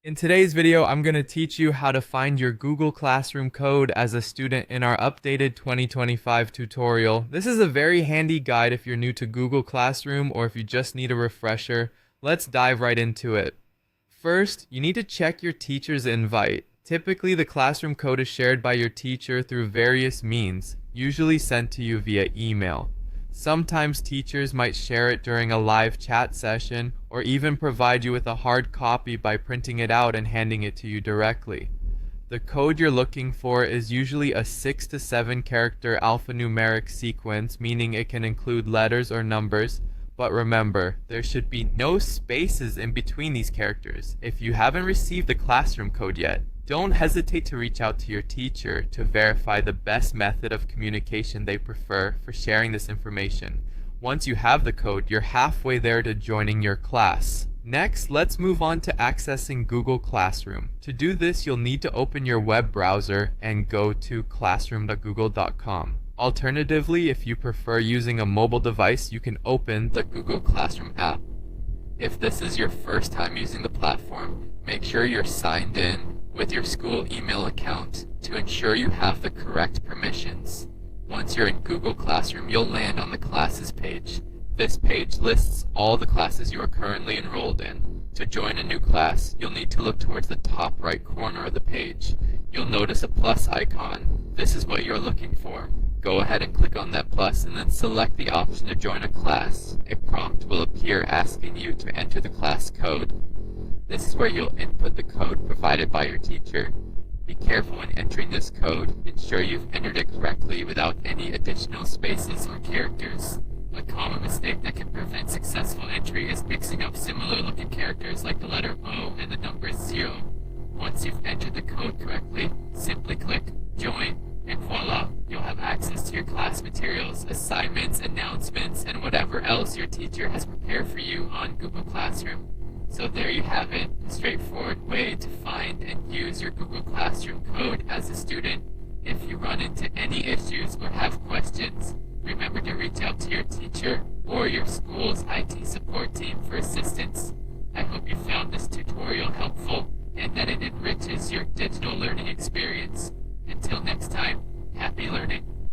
In today's video, I'm going to teach you how to find your Google Classroom code as a student in our updated 2025 tutorial. This is a very handy guide if you're new to Google Classroom or if you just need a refresher. Let's dive right into it. First, you need to check your teacher's invite. Typically, the classroom code is shared by your teacher through various means, usually sent to you via email. Sometimes teachers might share it during a live chat session or even provide you with a hard copy by printing it out and handing it to you directly. The code you're looking for is usually a 6 to 7 character alphanumeric sequence, meaning it can include letters or numbers, but remember, there should be no spaces in between these characters. If you haven't received the classroom code yet, don't hesitate to reach out to your teacher to verify the best method of communication they prefer for sharing this information. Once you have the code, you're halfway there to joining your class. Next, let's move on to accessing Google Classroom. To do this, you'll need to open your web browser and go to classroom.google.com. Alternatively, if you prefer using a mobile device, you can open the Google Classroom app. If this is your first time using the platform, make sure you're signed in with your school email account to ensure you have the correct permissions. Once you're in Google Classroom, you'll land on the classes page. This page lists all the classes you are currently enrolled in. To join a new class, you'll need to look towards the top right corner of the page. You'll notice a plus icon. This is what you're looking for. Go ahead and click on that plus and then select the option to join a class. A prompt will appear asking you to enter the class code. This is where you'll input the code provided by your teacher. Be careful when entering this code. Ensure you've entered it correctly without any additional spaces or characters. A common mistake that can prevent successful entry is mixing up similar looking characters like the letter O and the number 0. Once you've entered the code correctly, simply click Join, and voila, you'll have access to your class materials, assignments, announcements, and whatever else your teacher has prepared for you on Google Classroom. So there you have it, a straightforward way to find and use your Google Classroom code as a student. If you run into any issues or have questions, remember to reach out to your teacher or your school's IT support team for assistance. I hope you found this tutorial helpful and that it enriches your digital learning experience.